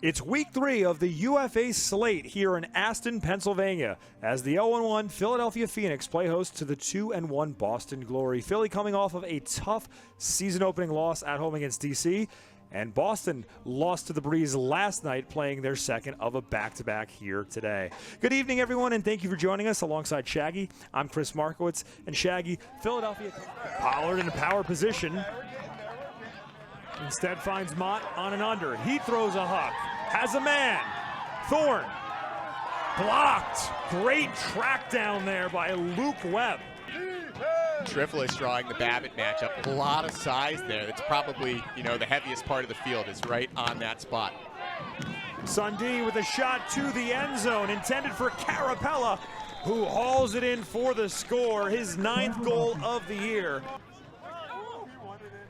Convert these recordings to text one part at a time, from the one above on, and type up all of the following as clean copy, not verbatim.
It's week 3 of the UFA slate here in Aston, Pennsylvania, as the 0-1 Philadelphia Phoenix play host to the 2-1 Boston Glory. Philly coming off of a tough season-opening loss at home against DC, and Boston lost to the Breeze last night, playing their second of a back-to-back here today. Good evening, everyone, and thank you for joining us alongside Shaggy. I'm Chris Markowitz, and Shaggy, Philadelphia. Pollard in a power position. Instead finds Mott on an under. He throws a huck. Has a man. Thorne. Blocked. Great track down there by Luke Webb. Tripolis drawing the Babbitt matchup. A lot of size there. That's probably, the heaviest part of the field is right on that spot. Sundin with a shot to the end zone, intended for Carapella, who hauls it in for the score, his 9th goal of the year.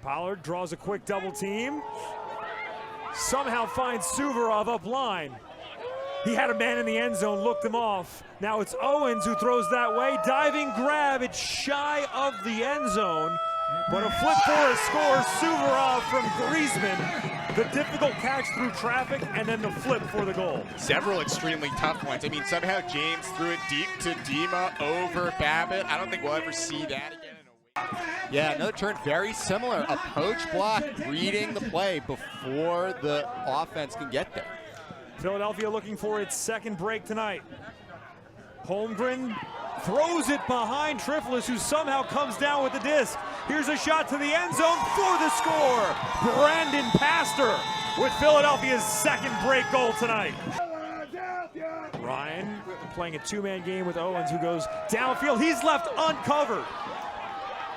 Pollard draws a quick double team. Somehow finds Suvorov up line. He had a man in the end zone, looked him off. Now it's Owens who throws that way. Diving grab, it's shy of the end zone. But a flip for a score, Suvorov from Griezmann. The difficult catch through traffic, and then the flip for the goal. Several extremely tough ones. I mean, somehow James threw it deep to Dima over Babbitt. I don't think we'll ever see that again. Yeah, another turn very similar. A poach block, reading the play before the offense can get there. Philadelphia looking for its second break tonight. Holmgren throws it behind Tripolis, who somehow comes down with the disc. Here's a shot to the end zone for the score. Brandon Pastor with Philadelphia's second break goal tonight. Ryan playing a two-man game with Owens, who goes downfield. He's left uncovered.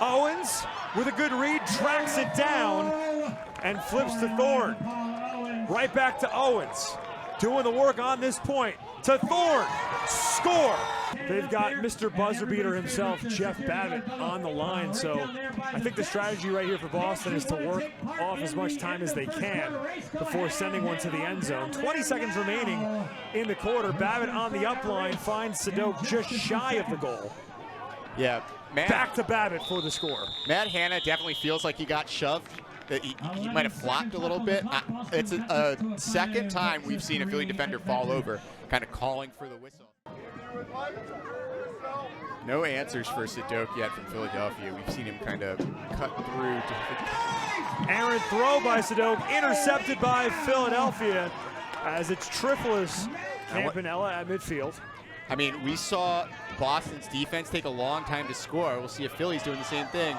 Owens, with a good read, tracks it down and flips to Thorne. Right back to Owens, doing the work on this point. To Thorne, score! They've got Mr. Buzzer Beater himself, Jeff Babbitt, on the line. So I think the strategy right here for Boston is to work off as much time as they can before sending one to the end zone. 20 seconds remaining in the quarter. Babbitt on the up line finds Sadok just shy of the goal. Yeah. Back to Babbitt for the score. Matt Hanna definitely feels like he got shoved. He might have flopped a little bit. It's a second time we've seen a Philly defender fall over, kind of calling for the whistle. No answers for Sadok yet from Philadelphia. We've seen him kind of cut through. Aaron throw by Sadok, intercepted by Philadelphia, as it's Tripolis Campanella at midfield. I mean, we saw Boston's defense take a long time to score. We'll see if Philly's doing the same thing.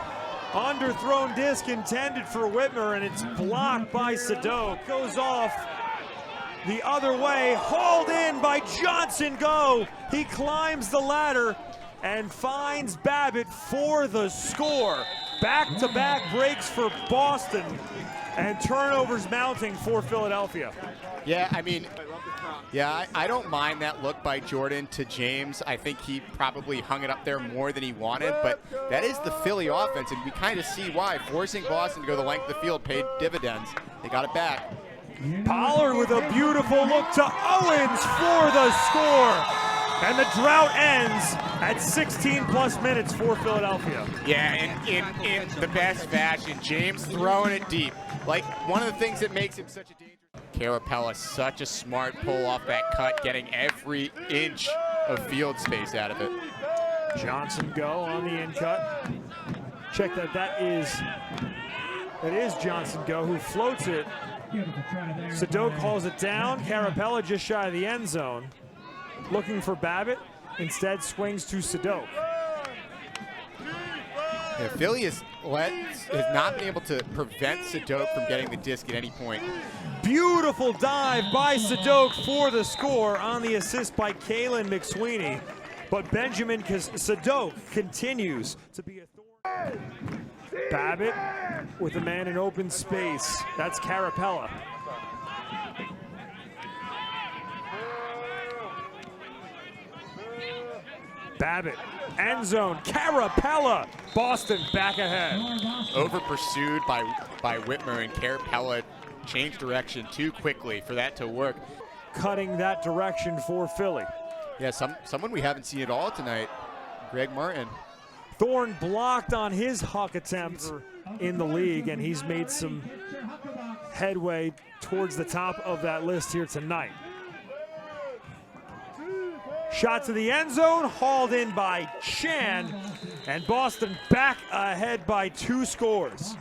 Underthrown disc intended for Whitmer, and it's blocked by Sadok. Goes off the other way, hauled in by Johnson. Go! He climbs the ladder and finds Babbitt for the score. Back-to-back breaks for Boston, and turnovers mounting for Philadelphia. Yeah, I mean, I don't mind that look by Jordan to James. I think he probably hung it up there more than he wanted, but that is the Philly offense, and we kind of see why. Forcing Boston to go the length of the field paid dividends. They got it back. Pollard with a beautiful look to Owens for the score. And the drought ends at 16+ minutes for Philadelphia. Yeah, in the best fashion. James throwing it deep. Like, one of the things that makes him such a dangerous... Carapella, such a smart pull off that cut, getting every inch of field space out of it. Johnson go on the in cut. Check that. That is Johnson go, who floats it. Sadok calls it down. Carapella just shy of the end zone. Looking for Babbitt. Instead swings to Sadok. Yeah, Philly has not been able to prevent Sadok from getting the disc at any point. Beautiful dive by Sadok for the score on the assist by Kalen McSweeney. But Benjamin Sadok continues to be a thorn. Babbitt with a man in open space. That's Carapella. Babbitt, end zone, Carapella, Boston back ahead. Over pursued by Whitmer, and Carapella changed direction too quickly for that to work. Cutting that direction for Philly. Yeah, someone we haven't seen at all tonight, Greg Martin. Thorne blocked on his huck attempt in the league, and he's made some headway towards the top of that list here tonight. Shot to the end zone, hauled in by Chan, and Boston back ahead by 2 scores.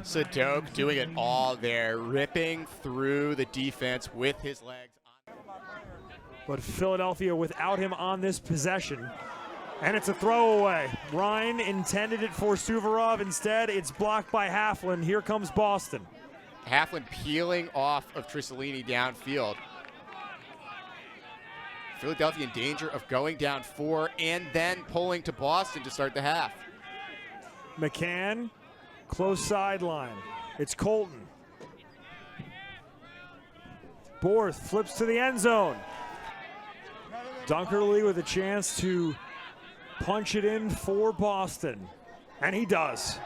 Sadok doing it all there, ripping through the defense with his legs. But Philadelphia without him on this possession. And it's a throwaway. Ryan intended it for Suvorov. Instead, it's blocked by Haflin. Here comes Boston. Haflin peeling off of Trisellini downfield. Philadelphia in danger of going down 4 and then pulling to Boston to start the half. McCann, close sideline. It's Colton. Borth flips to the end zone. Dunkerley with a chance to punch it in for Boston. And he does.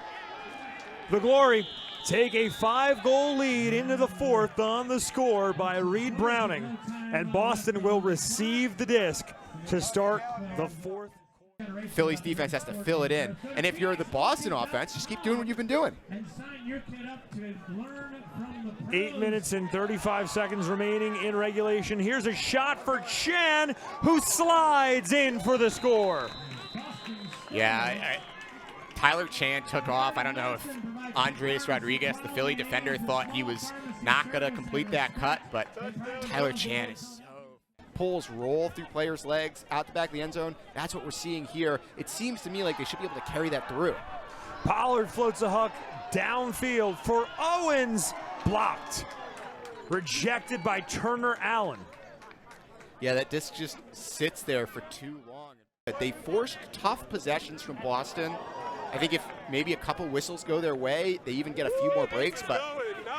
The Glory take a 5-goal lead into the 4th on the score by Reed Browning. And Boston will receive the disc to start the 4th. Philly's defense has to fill it in. And if you're the Boston offense, just keep doing what you've been doing. 8 minutes and 35 seconds remaining in regulation. Here's a shot for Chan, who slides in for the score. Yeah, Tyler Chan took off. I don't know if Andres Rodriguez, the Philly defender, thought he was not going to complete that cut, but Tyler Chan is so... Pulls roll through players' legs out the back of the end zone. That's what we're seeing here. It seems to me like they should be able to carry that through. Pollard floats a hook downfield for Owens. Blocked. Rejected by Turner Allen. Yeah, that disc just sits there for too long. But they forced tough possessions from Boston. I think if maybe a couple whistles go their way, they even get a few more breaks. But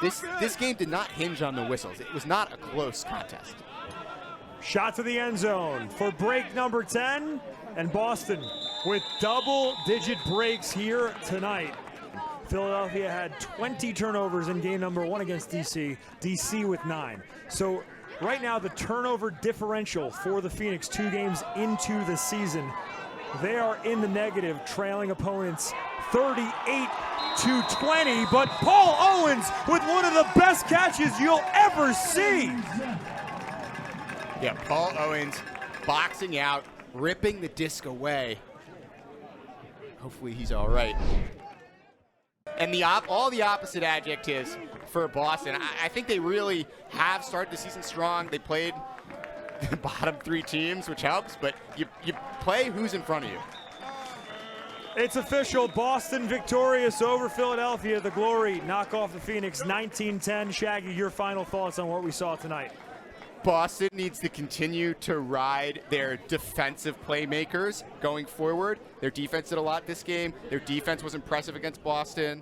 this game did not hinge on the whistles. It was not a close contest. Shot to the end zone for break number 10. And Boston with double-digit breaks here tonight. Philadelphia had 20 turnovers in game number 1 against DC. DC with 9. So right now the turnover differential for the Phoenix 2 games into the season, they are in the negative, trailing opponents 38-20. But Paul Owens with one of the best catches you'll ever see. Yeah, Paul Owens boxing out, ripping the disc away. Hopefully he's all right. And all the opposite adjectives for Boston. I think they really have started the season strong. They played the bottom 3 teams, which helps, but you play who's in front of you. It's official. Boston victorious over Philadelphia. The Glory knock off the Phoenix 19-10. Shaggy, your final thoughts on what we saw tonight? Boston needs to continue to ride their defensive playmakers going forward. Their defense did a lot this game. Their defense was impressive against Boston.